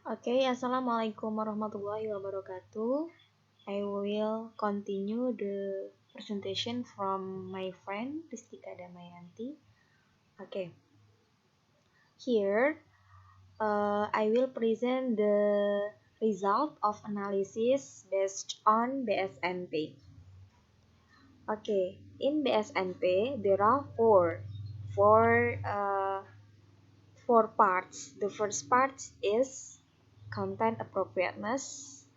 Okay, Assalamualaikum warahmatullahi wabarakatuh. I will continue the presentation from my friend Ristika Damayanti. Okay, here I will present the result of analysis based on BSNP. Okay, in BSNP there are four parts. The first part is content appropriateness.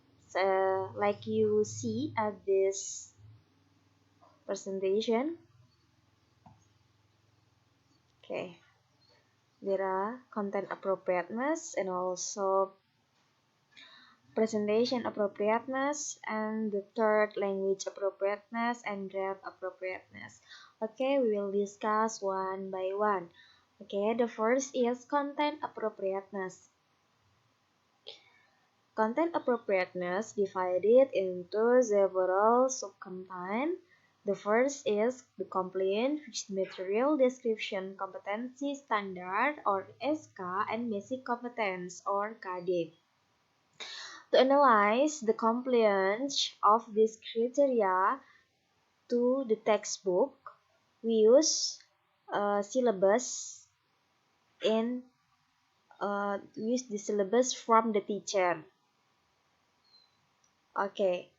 Like you see at this presentation. Okay, there are content appropriateness and also presentation appropriateness, and the third language appropriateness and draft appropriateness. Okay, we will discuss one by one. Okay, the first is content appropriateness. Content appropriateness divided into several subcontent. The first is the compliant with material description competency standard or SK and basic competence or KD. To analyze the compliance of these criteria to the textbook, we use syllabus in use the syllabus from the teacher. Okay,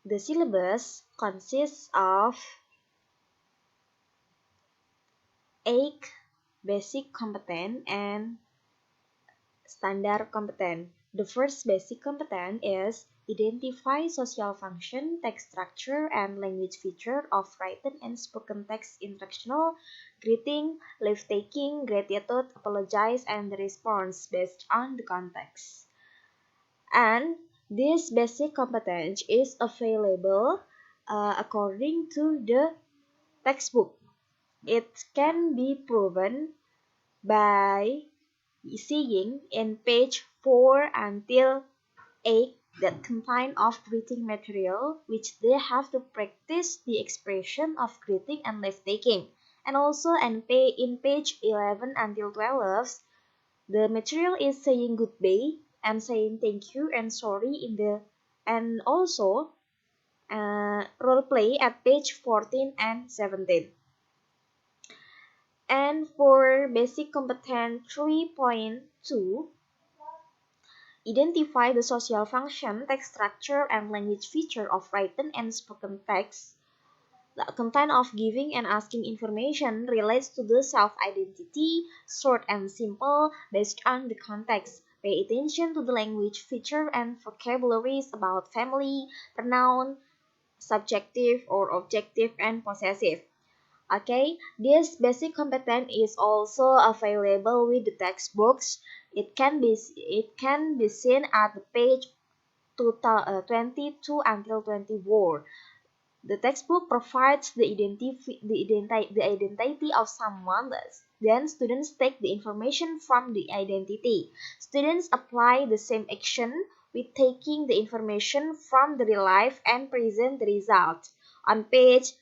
the syllabus consists of 8 basic competence and standard competence. The first basic competence is identify social function, text structure, and language feature of written and spoken text instructional, greeting, leave-taking, gratitude, apologize, and the response based on the context. And this basic competence is available according to the textbook. It can be proven by seeing in page 4 until 8 that contain of greeting material which they have to practice the expression of greeting and leave taking. And also in page 11 until 12, the material is saying goodbye and saying thank you and sorry and also role play at page 14 and 17. And for basic competence 3.2, identify the social function, text structure, and language feature of written and spoken text. The content of giving and asking information relates to the self-identity, short and simple, based on the context. Pay attention to the language feature and vocabularies about family, pronoun, subjective or objective, and possessive. Okay, this basic competence is also available with the textbooks. It can be seen at the page 22 until 24. The textbook provides the identity of someone. Then students take the information from the identity. Students apply the same action with taking the information from the real life and present the result. On page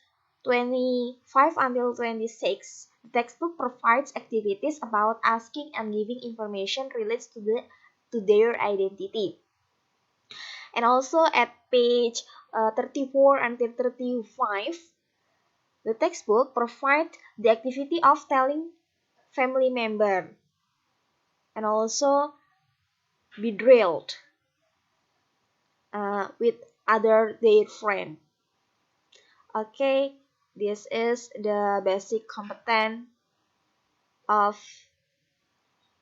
25 until 26, the textbook provides activities about asking and giving information relates to their identity. And also at page 34 until 35, the textbook provides the activity of telling family member and also be drilled with other their friend. Okay, this is the basic competence of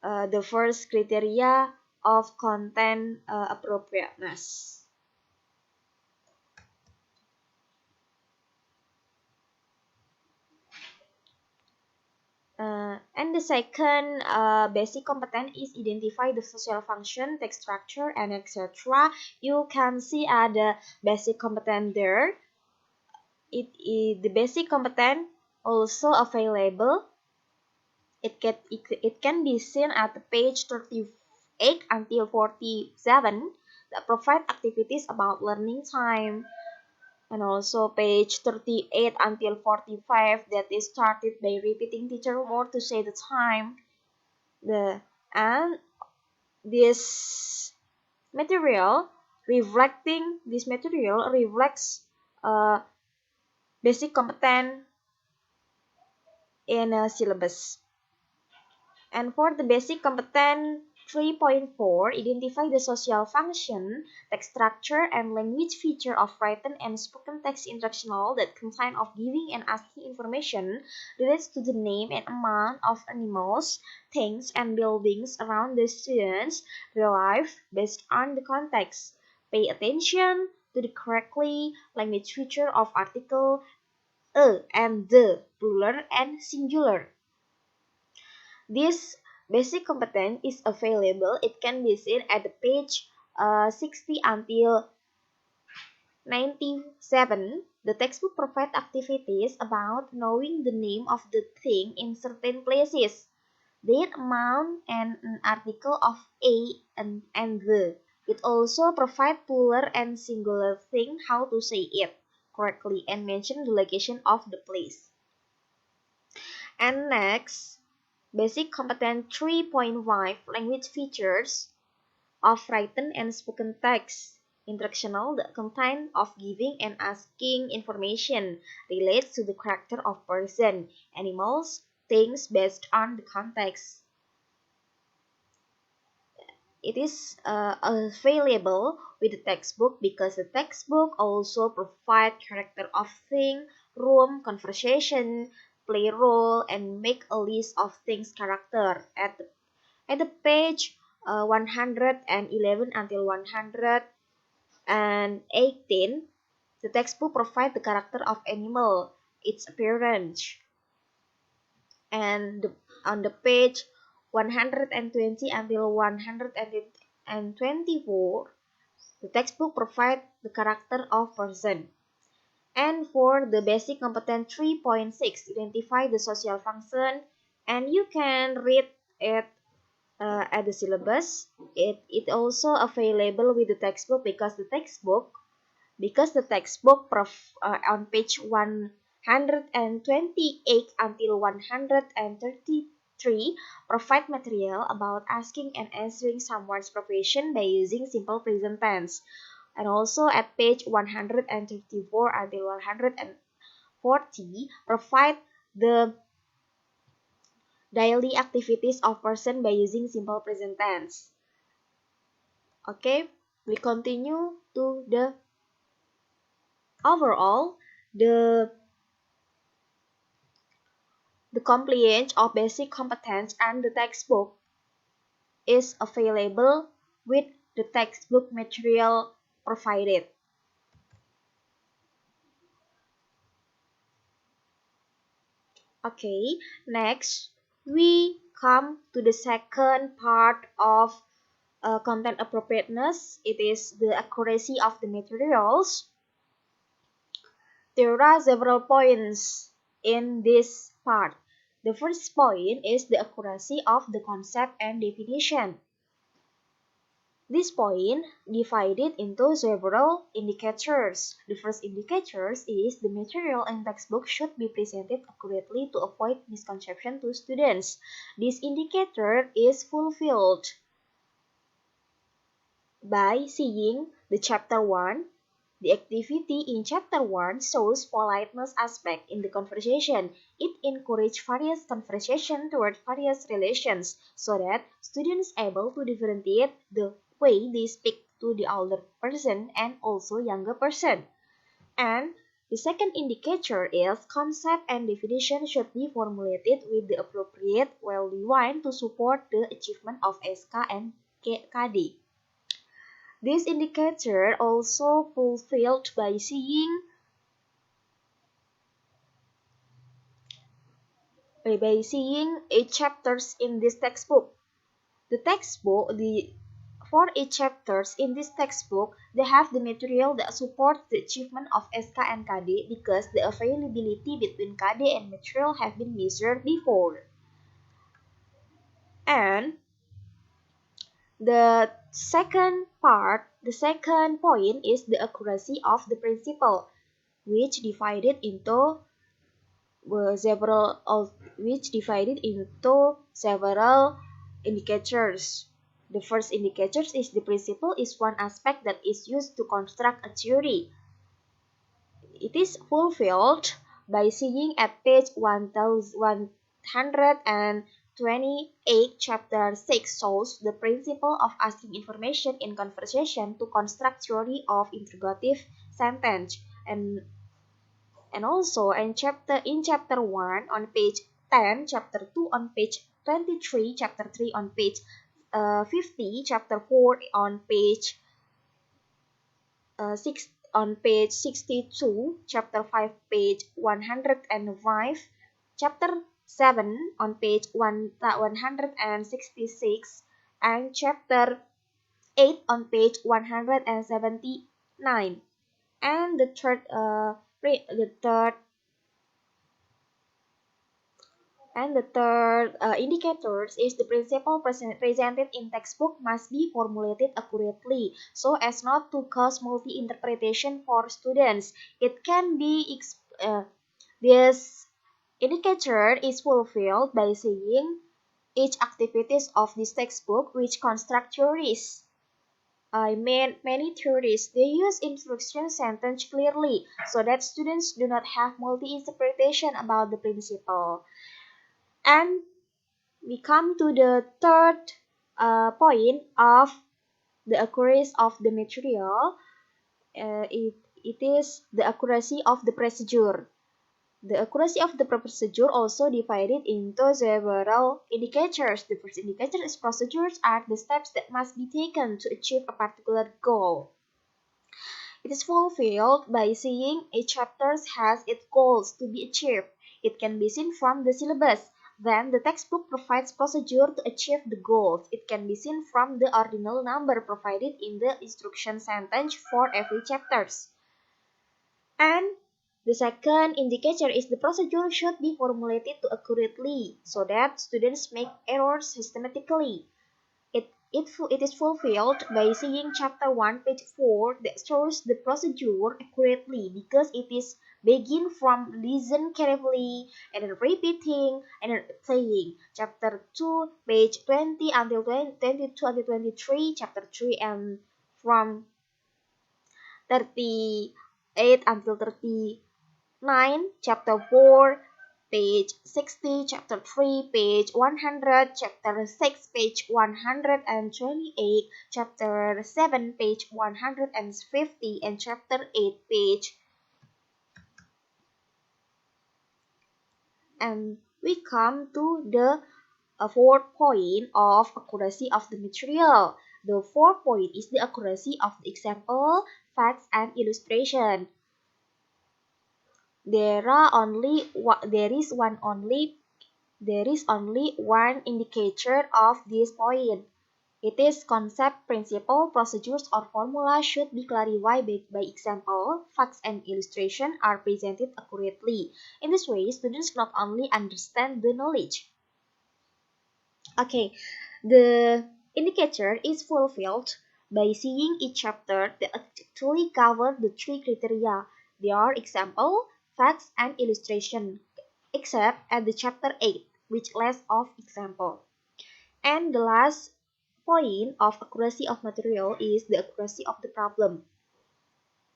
the first criteria of content appropriateness. And the second basic competence is identify the social function, text structure, and etc. You can see the basic competence there. The basic competence also available. It can be seen at the page 38 until 47 that provide activities about learning time, and also page 38 until 45 that is started by repeating teacher word to say the time. And this material reflecting this material reflects basic competence in a syllabus. And for the basic competence 3.4, identify the social function, text structure, and language feature of written and spoken text instructional that contain of giving and asking information relates to the name and amount of animals, things, and buildings around the student's real life based on the context. Pay attention to the correctly language feature of article a and the, plural and singular. This basic competence is available. It can be seen at the page 60 until 97. The textbook provides activities about knowing the name of the thing in certain places, their amount, and an article of a and the. It also provides plural and singular thing, how to say it correctly, and mention the location of the place. And next, basic competence 3.5 language features of written and spoken text. Instructional, the content of giving and asking information relates to the character of person, animals, things based on the context. It is available with the textbook because the textbook also provides character of thing, room, conversation, play role, and make a list of things character. At the page 111 until 118, the textbook provides the character of animal, its appearance, and on the page 120 until 124, the textbook provides the character of person. And for the basic competence 3.6, identify the social function, and you can read it at the syllabus. It also available with the textbook because the textbook on page 128 until 133 provide material about asking and answering someone's profession by using simple present tense. And also at page 134 until 140 provide the daily activities of person by using simple present tense. Okay, we continue to the overall the compliance of basic competence and the textbook is available with the textbook material provided. Okay, next we come to the second part of content appropriateness. It is the accuracy of the materials. There are several points in this part. The first point is the accuracy of the concept and definition. This point divided into several indicators. The first indicator is the material in textbook should be presented accurately to avoid misconception to students. This indicator is fulfilled by seeing the chapter 1. The activity in chapter 1 shows politeness aspect in the conversation. It encourages various conversation toward various relations so that students able to differentiate the way they speak to the older person and also younger person. And the second indicator is concept and definition should be formulated with the appropriate well defined to support the achievement of SK and KD. This indicator also fulfilled by seeing eight chapters in this textbook. For eight chapters in this textbook, they have the material that supports the achievement of SK and KD because the availability between KD and material have been measured before. And the second point is the accuracy of the principle, which divided into several indicators. The first indicator is the principle is one aspect that is used to construct a theory. It is fulfilled by seeing at page 1128 chapter 6 shows the principle of asking information in conversation to construct theory of interrogative sentence and also in chapter 1 on page 10, chapter 2 on page 23, chapter 3 on page 50, chapter 4 on page 62, chapter 5 page 105, chapter 7 on page 166, and chapter 8 on page 179. And the third indicator is the principle presented in textbook must be formulated accurately so as not to cause multi-interpretation for students. It can be this indicator is fulfilled by saying each activities of this textbook which construct theories. I mean, many theories, they use instruction sentence clearly so that students do not have multi-interpretation about the principle. And we come to the third point of the accuracy of the material. It is the accuracy of the procedure. The accuracy of the procedure also divided into several indicators. The first indicator is procedures are the steps that must be taken to achieve a particular goal. It is fulfilled by seeing a chapter has its goals to be achieved. It can be seen from the syllabus. Then the textbook provides procedure to achieve the goals. It can be seen from the ordinal number provided in the instruction sentence for every chapter. And the second indicator is the procedure should be formulated to accurately so that students make errors systematically. It is fulfilled by seeing chapter 1 page 4 that shows the procedure accurately because it is begin from listen carefully and then repeating and then playing. Chapter 2 page 20 until 22 until 23, chapter 3 and from 38 until 39, chapter 4 page 60, chapter 3 page 100, chapter 6 page 128, chapter 7 page 150, and chapter 8 page. And we come to the fourth point of accuracy of the material. The fourth point is the accuracy of the example, facts, and illustration. There is only one indicator of this point. It is concept, principle, procedures, or formula should be clarified by example, facts, and illustration are presented accurately. In this way, students not only understand the knowledge. Okay, the indicator is fulfilled by seeing each chapter that actually cover the three criteria. They are example, facts, and illustration, except at the chapter 8, which less of example. And the last point of accuracy of material is the accuracy of the problem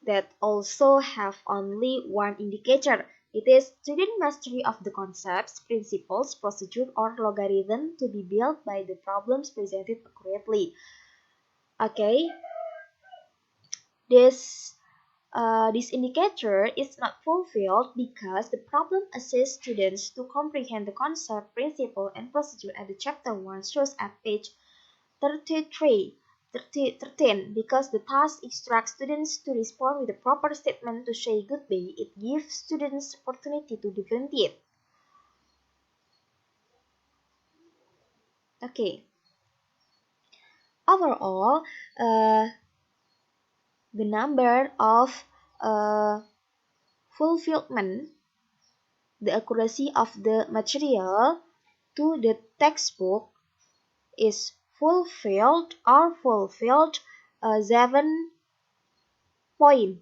that also have only one indicator. It is student mastery of the concepts, principles, procedure, or logarithm to be built by the problems presented accurately. Okay, this indicator is not fulfilled because the problem assists students to comprehend the concept, principle, and procedure at the chapter 1 shows at page 13 because the task instructs students to respond with a proper statement to say goodbye. It gives students opportunity to differentiate. Okay. Overall, the number of fulfillment, the accuracy of the material to the textbook is fulfilled 7 point.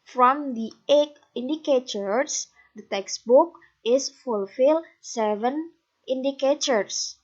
From the 8 indicators, the textbook is fulfilled 7 Indicators.